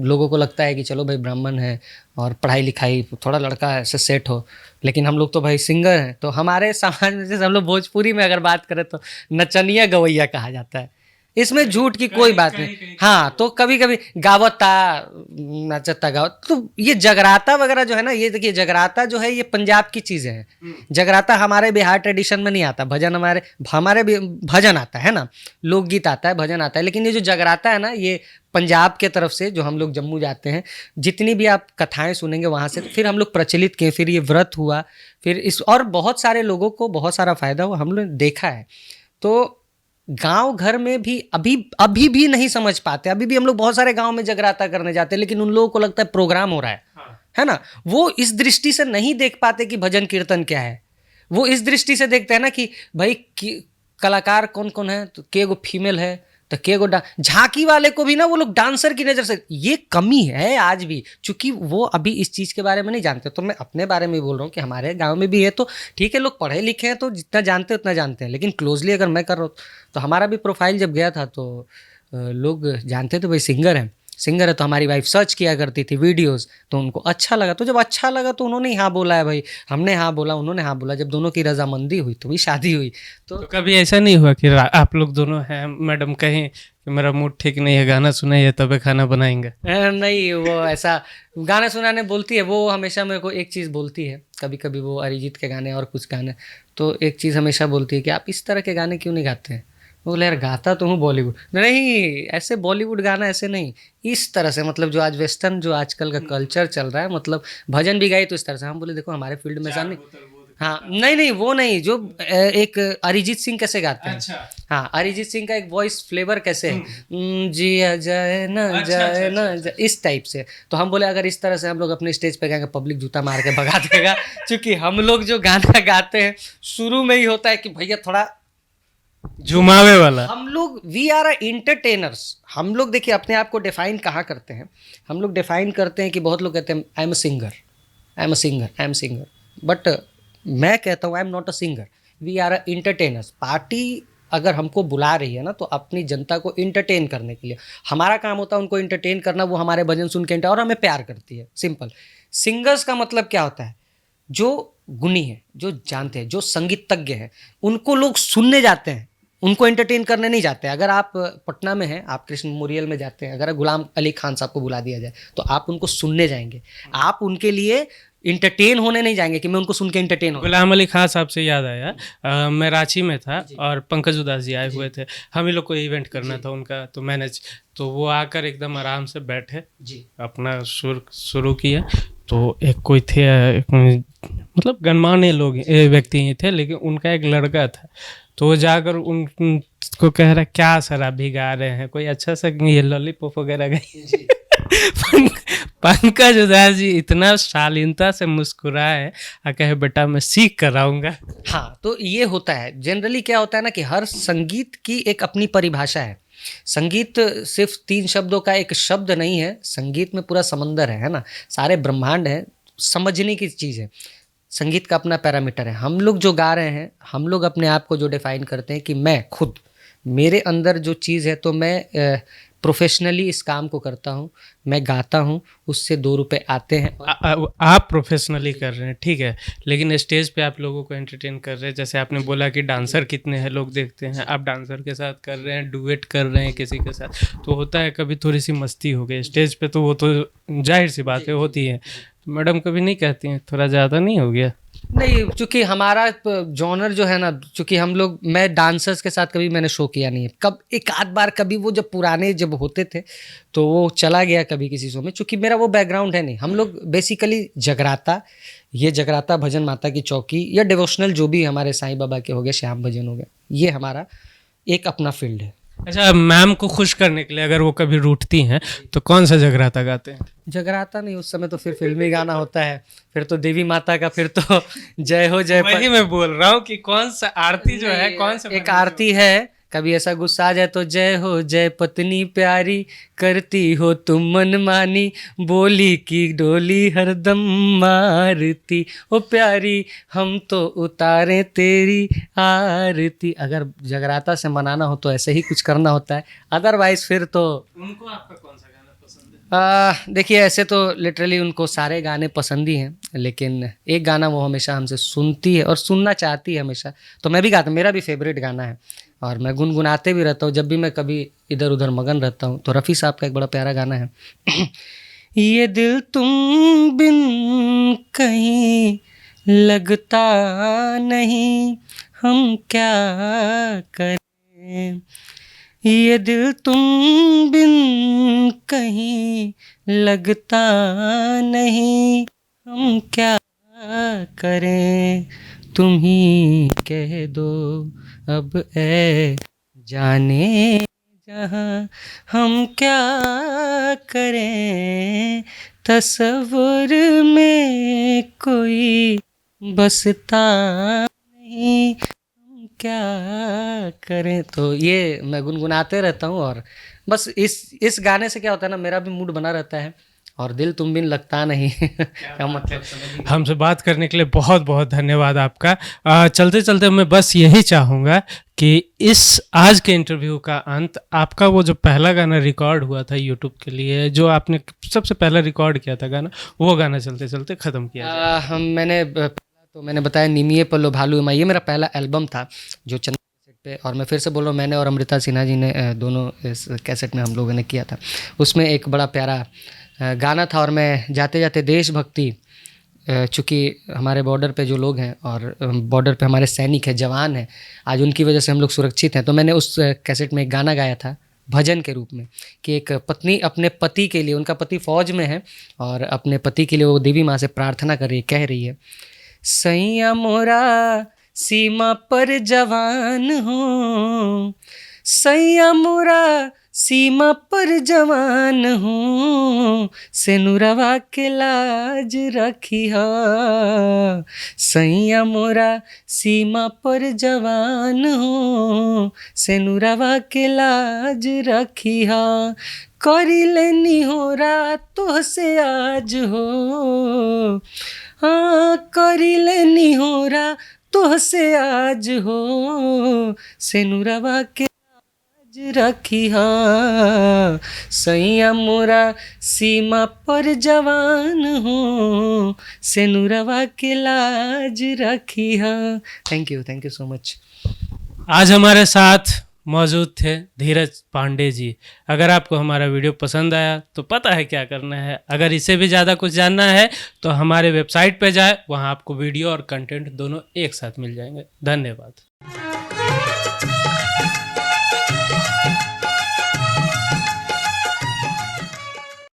लोगों को लगता है कि चलो भाई ब्राह्मण है और पढ़ाई लिखाई थोड़ा लड़का ऐसे सेट हो, लेकिन हम लोग तो भाई सिंगर हैं। तो हमारे समाज में जैसे हम लोग भोजपुरी में अगर बात करें तो नचनिया गवैया कहा जाता है, इसमें झूठ की कोई बात नहीं। हाँ, तो कभी कभी गावता नचता गावत, तो ये जगराता वगैरह जो है ना, ये देखिए जगराता जो है ये पंजाब की चीज़ें हैं। जगराता हमारे बिहार ट्रेडिशन में नहीं आता, भजन हमारे हमारे भजन आता है ना, लोकगीत आता है, भजन आता है, लेकिन ये जो जगराता है ना, ये पंजाब के तरफ से, जो हम लोग जम्मू जाते हैं, जितनी भी आप कथाएं सुनेंगे वहाँ से, फिर हम लोग प्रचलित किए, फिर ये व्रत हुआ, फिर इस, और बहुत सारे लोगों को बहुत सारा फायदा हुआ, हम लोग ने देखा है। तो गांव घर में भी अभी भी नहीं समझ पाते, अभी भी हम लोग बहुत सारे गांव में जगराता करने जाते हैं, लेकिन उन लोगों को लगता है प्रोग्राम हो रहा है। हाँ। है ना, वो इस दृष्टि से नहीं देख पाते कि भजन कीर्तन क्या है। वो इस दृष्टि से देखते हैं ना कि भाई कलाकार कौन कौन है, तो के गो फीमेल है, तो के गो झांकी वाले को भी ना वो लोग डांसर की नज़र से, ये कमी है आज भी, चूंकि वो अभी इस चीज़ के बारे में नहीं जानते। तो मैं अपने बारे में बोल रहा हूँ कि हमारे गांव में भी है, तो ठीक है, लोग पढ़े लिखे हैं तो जितना जानते हैं उतना जानते हैं, लेकिन क्लोजली अगर मैं कर रहा हूँ तो हमारा भी प्रोफाइल जब गया था तो लोग जानते थे भाई सिंगर है, तो हमारी वाइफ सर्च किया करती थी वीडियोस, तो उनको अच्छा लगा। तो जब अच्छा लगा तो उन्होंने हाँ बोला है भाई, हमने हाँ बोला, उन्होंने हाँ बोला, जब दोनों की रजामंदी हुई तो भी शादी हुई। तो कभी ऐसा नहीं हुआ कि आप लोग दोनों हैं, मैडम कहें कि मेरा मूड ठीक नहीं है, गाना सुनाइए तब खाना बनाएंगे? नहीं, वो ऐसा गाना सुनाने बोलती है, वो हमेशा मेरे को एक चीज़ बोलती है, कभी कभी वो अरिजीत के गाने और कुछ गाने, तो एक चीज़ हमेशा बोलती है कि आप इस तरह के गाने क्यों नहीं गाते हैं। बोले यार गाता तो हूँ बॉलीवुड, नहीं ऐसे बॉलीवुड गाना ऐसे नहीं, इस तरह से, मतलब जो आज वेस्टर्न जो आजकल का कल्चर चल रहा है, मतलब भजन भी गाई तो इस तरह से। हम बोले देखो हमारे फील्ड में ऐसा नहीं। हाँ नहीं वो नहीं, जो एक अरिजीत सिंह कैसे गाते हैं। अच्छा। हाँ, अरिजीत सिंह का एक वॉइस फ्लेवर कैसे है, जिया जाए ना जाए ना, इस टाइप से। तो हम बोले अगर इस तरह से हम लोग अपने स्टेज पे गाएंगे, पब्लिक जूता मार के भगा देगा। क्योंकि हम लोग जो गाना गाते हैं शुरू में ही होता है कि भैया थोड़ा झुमावे वाला। हम लोग वी आर इंटरटेनर्स। हम लोग देखिए अपने आप को डिफाइन कहाँ करते हैं, हम लोग डिफाइन करते हैं कि बहुत लोग कहते हैं I am a singer, but मैं कहता हूँ I am not a singer, we are a entertainers. Party अगर हमको बुला रही है ना, तो अपनी जनता को इंटरटेन करने के लिए हमारा काम होता है उनको इंटरटेन करना। वो हमारे भजन सुन के और हमें प्यार करती है, सिंपल। सिंगर्स का मतलब क्या होता है, जो गुणी है, जो जानते हैं, जो संगीतज्ञ है, उनको लोग सुनने जाते हैं, उनको एंटरटेन करने नहीं जाते। अगर आप पटना में हैं, आप कृष्ण मेमोरियल में जाते हैं, अगर गुलाम अली खान साहब को बुला दिया जाए तो आप उनको सुनने जाएंगे, आप उनके लिए इंटरटेन होने नहीं जाएंगे कि मैं उनको सुन के इंटरटेन हो। गुलाम अली खान साहब से याद आया, मैं रांची में था और पंकज उदास जी आए हुए थे, हम ही लोग को इवेंट करना था उनका, तो मैनेज, तो वो आकर एकदम आराम से बैठे जी, अपना सुर शुरू किया। तो एक कोई थे, मतलब गणमान्य लोग व्यक्ति थे, लेकिन उनका एक लड़का था, तो वो जाकर उनको कह रहा क्या सर आप भी गा रहे हैं, कोई अच्छा सा ये लॉलीपॉप वगैरह गाइए। पंकज उदास जी इतना शालीनता से मुस्कुराए और कहे बेटा मैं सीख कर आऊँगा। हाँ, तो ये होता है जनरली, क्या होता है ना कि हर संगीत की एक अपनी परिभाषा है। संगीत सिर्फ 3 शब्दों का एक शब्द नहीं है, संगीत में पूरा समंदर है ना? सारे ब्रह्मांड है, समझने की चीज़ है। संगीत का अपना पैरामीटर है। हम लोग जो गा रहे हैं, हम लोग अपने आप को जो डिफ़ाइन करते हैं कि मैं खुद, मेरे अंदर जो चीज़ है तो मैं प्रोफ़ेशनली इस काम को करता हूँ, मैं गाता हूँ, उससे 2 रुपए आते हैं। आप प्रोफेशनली कर रहे हैं, ठीक है, लेकिन स्टेज पे आप लोगों को एंटरटेन कर रहे हैं। जैसे आपने बोला कि डांसर कितने हैं लोग देखते हैं, आप डांसर के साथ कर रहे हैं, डुएट कर रहे हैं किसी के साथ, तो होता है कभी थोड़ी सी मस्ती हो गई स्टेज पे, तो वो तो जाहिर सी बात है होती है। तो मैडम कभी नहीं कहती हैं थोड़ा ज़्यादा नहीं हो गया? नहीं, चूँकि हमारा जॉनर जो है ना, चूँकि हम लोग, मैं डांसर्स के साथ कभी मैंने शो किया नहीं है। कब एक आध बार कभी वो जब पुराने जब होते थे तो वो चला गया कभी किसी शो में, चूँकि मेरा वो बैकग्राउंड है नहीं। हम लोग बेसिकली जगराता, ये जगराता भजन माता की चौकी या डिवोशनल जो भी हमारे साईं बाबा के हो गए, श्याम भजन हो गया, ये हमारा एक अपना फील्ड है। अच्छा, मैम को खुश करने के लिए अगर वो कभी रूठती हैं तो कौन सा जगराता गाते हैं? जगराता नहीं, उस समय तो फिर फिल्मी गाना होता है, फिर तो देवी माता का, फिर तो जय हो जय वही मैं बोल रहा हूँ कि कौन सा आरती जो है, कौन सा एक आरती है, कभी ऐसा गुस्सा आ जाए तो जय हो जय पत्नी प्यारी, करती हो तुम मन मानी, बोली की डोली हरदम मारती, ओ प्यारी हम तो उतारे तेरी आरती। अगर जगराता से मनाना हो तो ऐसे ही कुछ करना होता है, अदरवाइज फिर तो उनको आपका कौन सा गाना पसंद है? देखिए, ऐसे तो लिटरली उनको सारे गाने पसंद ही हैं, लेकिन एक गाना वो हमेशा हमसे सुनती है और सुनना चाहती है हमेशा, तो मैं भी गाता हूँ, मेरा भी फेवरेट गाना है और मैं गुनगुनाते भी रहता हूँ जब भी मैं कभी इधर उधर मगन रहता हूँ। तो रफ़ी साहब का एक बड़ा प्यारा गाना है ये दिल तुम बिन कहीं लगता नहीं, हम क्या करें, ये दिल तुम बिन कहीं लगता नहीं, हम क्या करें, तुम ही कह दो अब ए जाने जहाँ, हम क्या करें, तस्वुर में कोई बसता नहीं, हम क्या करें। तो ये मैं गुनगुनाते रहता हूँ और बस इस गाने से क्या होता है ना, मेरा भी मूड बना रहता है और दिल तुम बिन लगता नहीं का मतलब। हमसे बात करने के लिए बहुत बहुत धन्यवाद आपका। चलते चलते मैं बस यही चाहूँगा कि इस आज के इंटरव्यू का अंत, आपका वो जो पहला गाना रिकॉर्ड हुआ था यूट्यूब के लिए, जो आपने सबसे पहला रिकॉर्ड किया था गाना, वो गाना चलते चलते ख़त्म किया जाए। मैंने बताया निमिये पल्लो भालू माँ, ये मेरा पहला एल्बम था जो चंदा कैसेट पे, और मैं फिर से बोल रहा हूँ, मैंने और अमृता सिन्हा जी ने दोनों इस कैसेट में हम लोगों ने किया था। उसमें एक बड़ा प्यारा गाना था और मैं जाते जाते देशभक्ति, चूँकि हमारे बॉर्डर पे जो लोग हैं और बॉर्डर पे हमारे सैनिक हैं, जवान हैं, आज उनकी वजह से हम लोग सुरक्षित हैं, तो मैंने उस कैसेट में एक गाना गाया था भजन के रूप में कि एक पत्नी अपने पति के लिए, उनका पति फ़ौज में है और अपने पति के लिए वो देवी माँ से प्रार्थना कर रही है, कह रही है, सैया मोरा सीमा पर जवान हो, सैया मोरा सीमा पर जवान हो, सेनुरवा के लाज रखी हा, सैया मोरा सीमा पर जवान हो, सेनुरवा के लाज रखी हा, करी लेनी हो रातों से आज हो, हाँ करी लेनी हो रातों से आज हो, सेनुरवा के रखी हाँ, सैया मोरा सीमा पर जवान हो, सेनुरवा के लाज रखी हाँ। Thank you so much. आज हमारे साथ मौजूद थे धीरज पांडे जी। अगर आपको हमारा वीडियो पसंद आया तो पता है क्या करना है। अगर इससे भी ज़्यादा कुछ जानना है तो हमारे वेबसाइट पे जाए, वहाँ आपको वीडियो और कंटेंट दोनों एक साथ मिल जाएंगे। धन्यवाद।